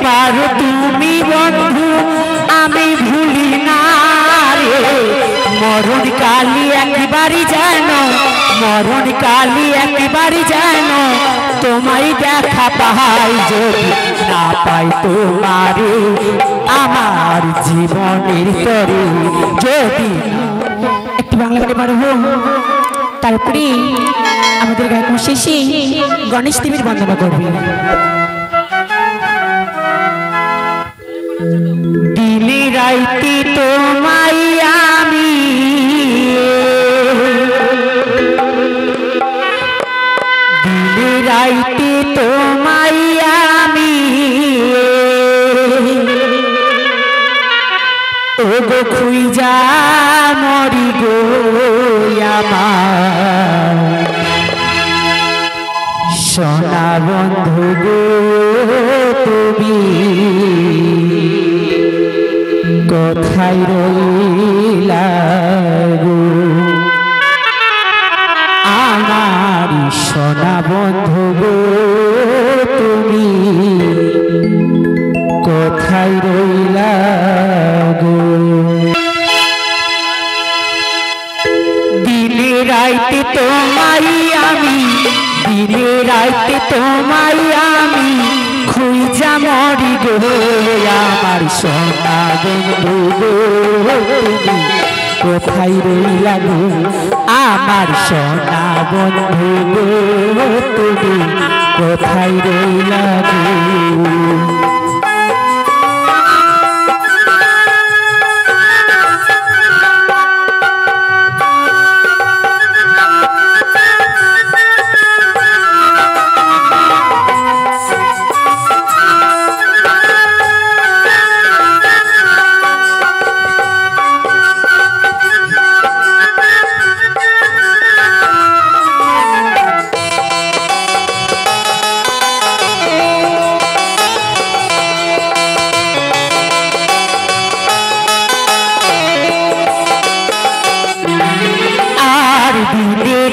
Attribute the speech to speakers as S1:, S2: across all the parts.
S1: পারো তুমি বন্ধু আমি ভুলি না রে মরণ কালি একবারই যেন মরণ কালি একবারই যেন তোমায় দেখা পাই যদি না পাই তোমারে আমার জীবনের তরে যদি একটু বাংলা গানে পারবো তারপরে আমাদের গায়ক শেষে গণেশ দেবীর বন্দনা করবে দিনে রাইতে তোমায় আমি দিনে রাইতে তোমায় আমি ওগো খুঁজা মরি গো আমার সোনা বন্ধু গো তুমি কোথায় রইলা গো আমার সোনা বন্ধু গো তুমি কোথায় রইলা গো দিনে রাইতে তোমায় আমি দিনে রাইতে তোমায় আমি খুঁজা মরি গো আমার সোনা বন্ধু গো তুমি কোথায় রইলা গো আমার সোনা বন্ধু গো তুমি কোথায় রইলা গো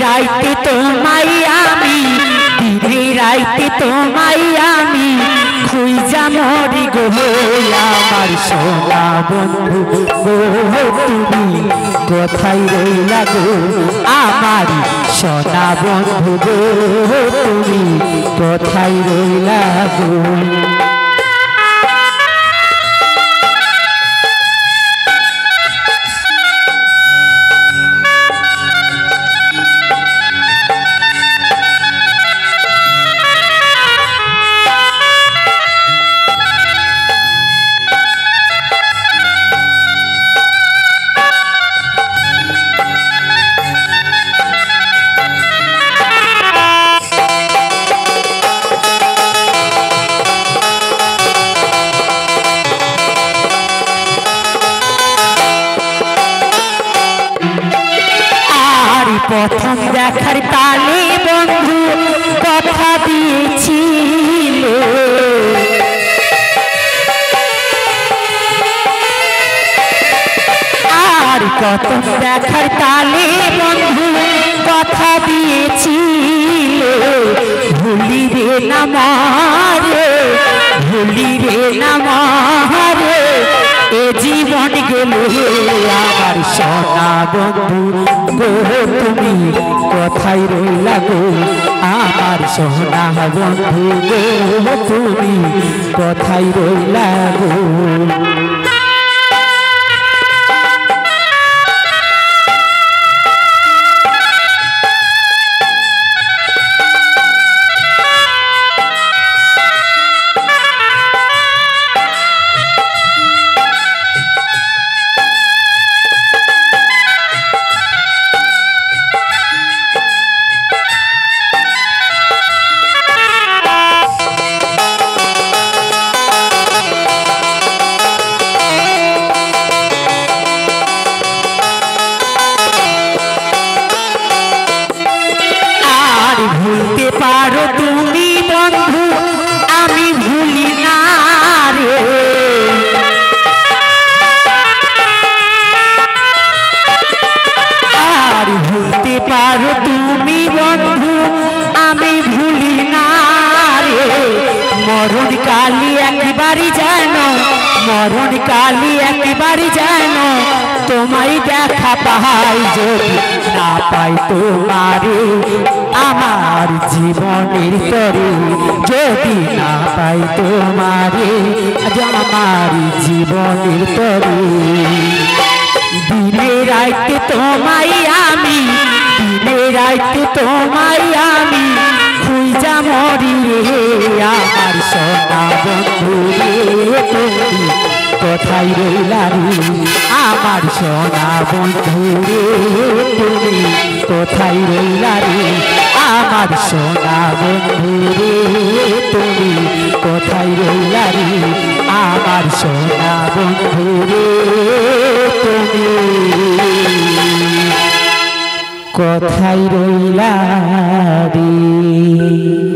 S1: রাইতে তোমায় আমি দিনে রাইতে তোমায় আমি খুঁজা মরি গো আমার সোনা বন্ধু গো তুমি কোথায় রইলা গো আমার সোনা বন্ধু গো তুমি কোথায় রইলা গো প্রথম দেখার তালে বন্ধু কথা দিয়েছিল আর প্রথম দেখার তালে বন্ধু কথা দিয়েছিল ভুলিবে না মারে ভুলিবে না মারে এ জীবন গেল আমার সোনা বন্ধু গো তুমি কোথায় রইলা গো আমার সোনা বন্ধু গো তুমি কোথায় রইলা গো একবারই যেন মরণ কালি একবারই যেন তোমায় দেখা পাই, যদি না পাই তোমারে আমার জীবনের তরে, যদি না পাই তোমারে আমার জীবনের তরে। দিনে রাইতে তোমায় আমি, দিনে রাইতে তোমায় আমি খুঁজা মরি রে আমার সোনা বন্ধু রে, তুমি কোথায় রইলা রে আমার সোনা বন্ধু রে, তুমি কোথায় রইলা রে আমার সোনা বন্ধু রে, তুমি কোথায় রইলা রে আমার সোনা বন্ধু রে, তুমি কোথায় রইলা রে।